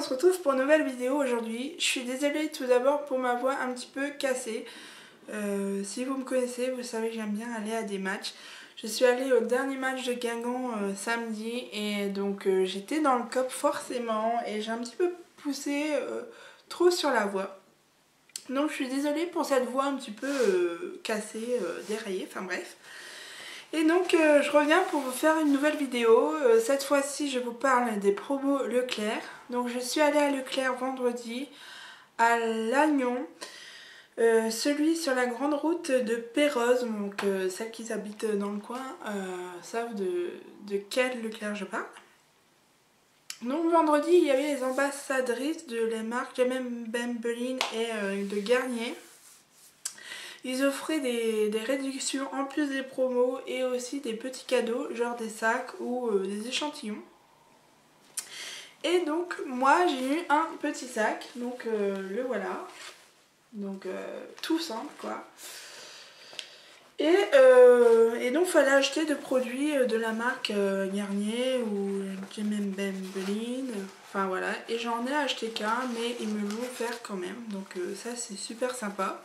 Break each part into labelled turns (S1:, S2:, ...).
S1: on se retrouve pour une nouvelle vidéo aujourd'hui. Je suis désolée tout d'abord pour ma voix un petit peu cassée. Si vous me connaissez, vous savez que j'aime bien aller à des matchs. Je suis allée au dernier match de Guingamp samedi et donc j'étais dans le COP forcément et j'ai un petit peu poussé trop sur la voix. Donc je suis désolée pour cette voix un petit peu cassée, déraillée, enfin bref. Et donc je reviens pour vous faire une nouvelle vidéo. Cette fois-ci je vous parle des promos Leclerc. Donc je suis allée à Leclerc vendredi à Lannion, celui sur la grande route de Péroz. Donc celles qui habitent dans le coin savent de quel Leclerc je parle. Donc vendredi il y avait les ambassadrices de la marque Jamem Bembelin et de Garnier. Ils offraient des réductions en plus des promos et aussi des petits cadeaux, genre des sacs ou des échantillons. Et donc moi j'ai eu un petit sac, donc le voilà. Donc tout simple quoi. Et donc il fallait acheter des produits de la marque Garnier ou Jamem Bembelin. Enfin voilà, et j'en ai acheté qu'un, mais ils me l'ont offert quand même. Donc ça c'est super sympa.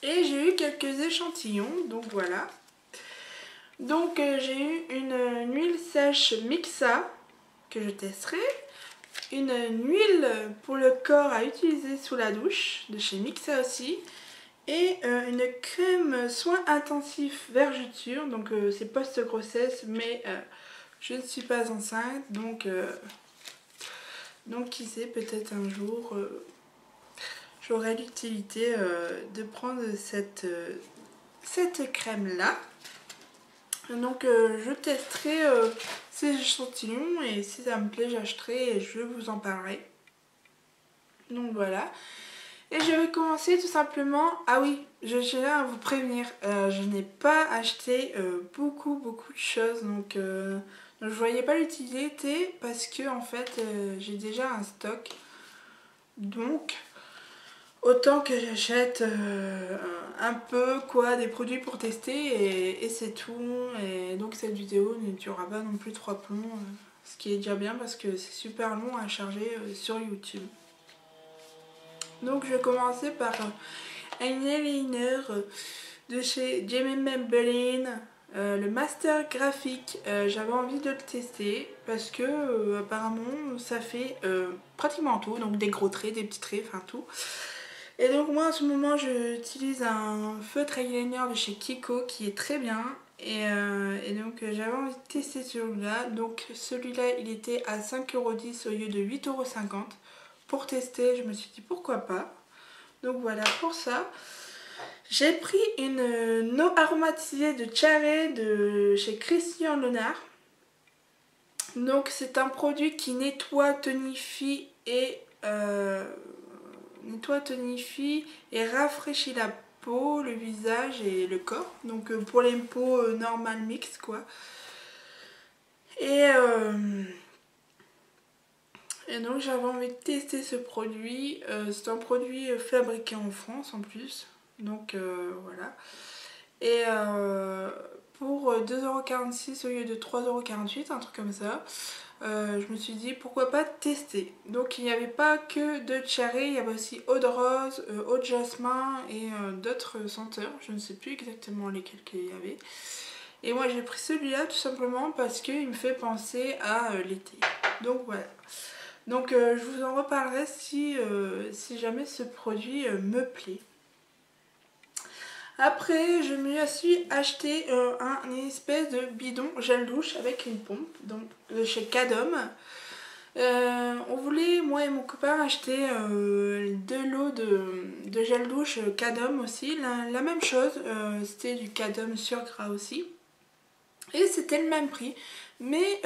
S1: Et j'ai eu quelques échantillons, donc voilà. Donc j'ai eu une huile sèche Mixa que je testerai. Une huile pour le corps à utiliser sous la douche de chez Mixa aussi. Et une crème soin intensif vergeture. Donc c'est post-grossesse mais je ne suis pas enceinte. Donc qui sait, peut-être un jour j'aurai l'utilité de prendre cette crème là. Donc je testerai ces échantillons et si ça me plaît j'achèterai et je vous en parlerai. Donc voilà. Et je vais commencer tout simplement. Ah oui, je tiens à vous prévenir, je n'ai pas acheté beaucoup de choses, donc je voyais pas l'utilité parce que en fait j'ai déjà un stock. Donc autant que j'achète un peu quoi, des produits pour tester et c'est tout. Et donc cette vidéo ne durera pas non plus 3 plombs, ce qui est déjà bien parce que c'est super long à charger sur YouTube. Donc je vais commencer par un eyeliner de chez Jamem Bembelin, le Master Graphique. J'avais envie de le tester parce que apparemment ça fait pratiquement tout, donc des gros traits, des petits traits, enfin tout. Et donc moi en ce moment j'utilise un feutre eyeliner de chez Kiko qui est très bien. Et donc j'avais envie de tester celui-là. Donc celui-là il était à 5,10 € au lieu de 8,50 €. Pour tester je me suis dit pourquoi pas. Donc voilà pour ça. J'ai pris une eau aromatisée de Cherry de chez Christian Lennart. Donc c'est un produit qui nettoie, tonifie et rafraîchit la peau, le visage et le corps. Donc pour les peaux normales mixtes quoi. Et donc j'avais envie de tester ce produit. C'est un produit fabriqué en France en plus. Donc voilà. Et pour 2,46 € au lieu de 3,48 €, un truc comme ça. Je me suis dit pourquoi pas tester. Donc il n'y avait pas que de cherry, il y avait aussi eau de rose, eau de jasmin et d'autres senteurs. Je ne sais plus exactement lesquelles qu'il y avait. Et moi j'ai pris celui-là tout simplement parce qu'il me fait penser à l'été. Donc voilà. Donc je vous en reparlerai si jamais ce produit me plaît. Après je me suis acheté une espèce de bidon gel douche avec une pompe, donc de chez Cadom. On voulait, moi et mon copain, acheter de l'eau de gel douche Cadom aussi, la même chose, c'était du Cadom sur gras aussi. Et c'était le même prix, mais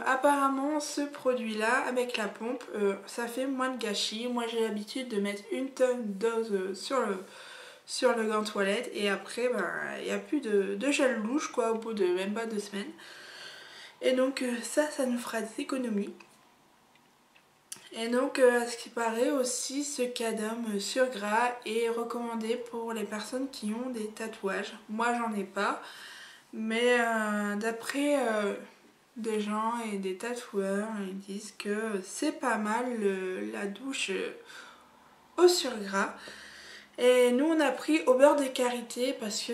S1: apparemment ce produit là avec la pompe ça fait moins de gâchis. Moi j'ai l'habitude de mettre une tonne d'eau sur le gant toilette et après il n'y a plus de gel douche quoi au bout de même pas 2 semaines. Et donc ça nous fera des économies. Et donc à ce qui paraît aussi ce Cadom sur gras est recommandé pour les personnes qui ont des tatouages. Moi j'en ai pas. Mais d'après des gens et des tatoueurs. Ils disent que c'est pas mal la douche au surgras. Et nous on a pris au beurre de karité parce que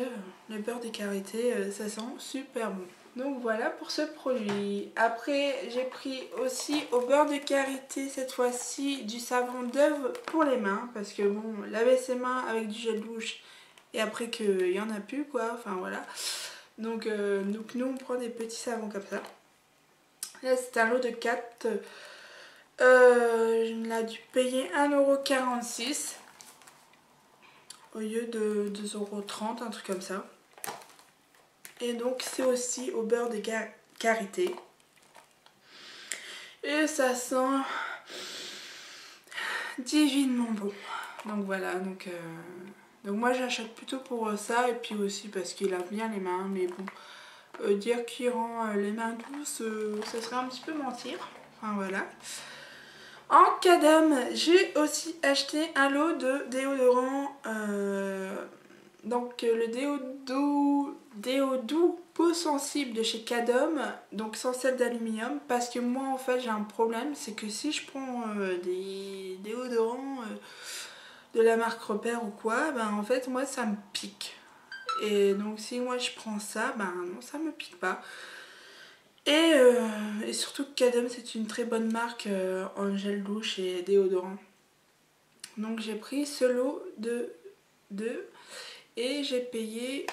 S1: le beurre de karité ça sent super bon. Donc voilà pour ce produit. Après j'ai pris aussi au beurre de karité cette fois-ci du savon d'œuf pour les mains. Parce que bon, laver ses mains avec du gel douche et après qu'il n'y en a plus quoi, enfin voilà. Donc nous on prend des petits savons comme ça. Là c'est un lot de 4. Je l'ai dû payer 1,46 € au lieu de 2,30 €, un truc comme ça. Et donc c'est aussi au beurre de karité. Et ça sent divinement bon. Donc voilà, donc moi j'achète plutôt pour ça et puis aussi parce qu'il lave bien les mains. Mais bon, dire qu'il rend les mains douces, ça serait un petit peu mentir. Enfin voilà. En Cadam, j'ai aussi acheté un lot de déodorant. Donc le déo doux peau sensible de chez Cadom, donc sans sel d'aluminium, parce que moi en fait j'ai un problème, c'est que si je prends des déodorants de la marque Repère ou quoi, ben en fait moi ça me pique. Et donc si moi je prends ça, ben non, ça me pique pas. Et surtout que Cadom c'est une très bonne marque en gel douche et déodorant. Donc j'ai pris ce lot de 2 et j'ai payé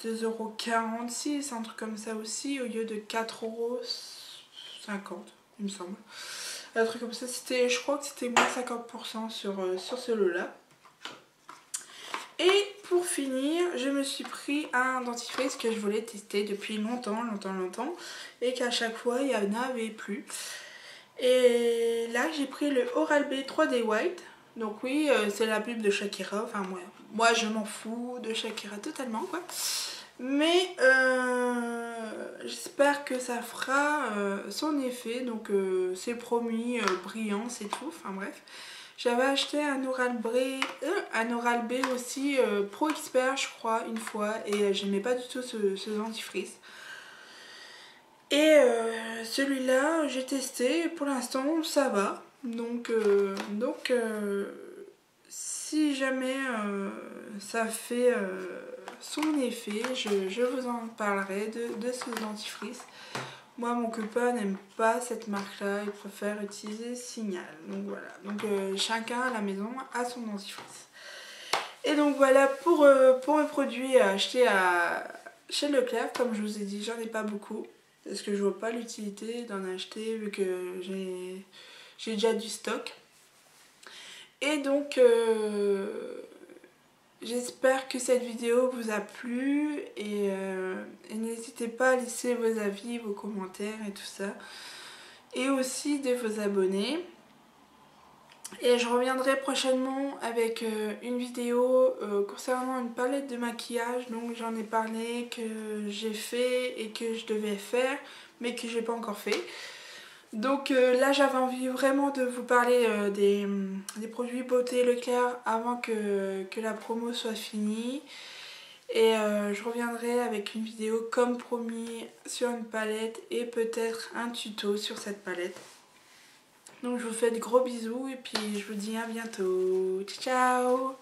S1: 2,46 €, un truc comme ça aussi, au lieu de 4,50 € il me semble. Un truc comme ça, c'était, je crois que c'était moins 50% sur ce lot là. Et pour finir, je me suis pris un dentifrice que je voulais tester depuis longtemps et qu'à chaque fois il n'y en avait plus. Et là j'ai pris le Oral-B 3D White. Donc oui, c'est la pub de Shakira, enfin moi je m'en fous de Shakira totalement quoi. Mais j'espère que ça fera son effet, donc c'est promis, brillant, c'est tout, enfin bref. J'avais acheté un Oral-B aussi, Pro Expert je crois, une fois, et j'aimais pas du tout ce dentifrice. Et celui-là j'ai testé et pour l'instant ça va. Donc si jamais ça fait son effet, je vous en parlerai de ce dentifrice. Moi mon copain n'aime pas cette marque là, il préfère utiliser Signal. Donc voilà, donc chacun à la maison a son dentifrice. Et donc voilà pour mes produits achetés chez Leclerc. Comme je vous ai dit, j'en ai pas beaucoup. Parce que je vois pas l'utilité d'en acheter vu que j'ai déjà du stock. Et donc j'espère que cette vidéo vous a plu et n'hésitez pas à laisser vos avis, vos commentaires et tout ça. Et aussi de vous abonner. Et je reviendrai prochainement avec une vidéo concernant une palette de maquillage. Donc j'en ai parlé, que j'ai fait et que je devais faire mais que j'ai pas encore fait. Donc là j'avais envie vraiment de vous parler des produits beauté Leclerc avant que la promo soit finie. Et je reviendrai avec une vidéo comme promis sur une palette et peut-être un tuto sur cette palette. Donc je vous fais de gros bisous et puis je vous dis à bientôt. Ciao!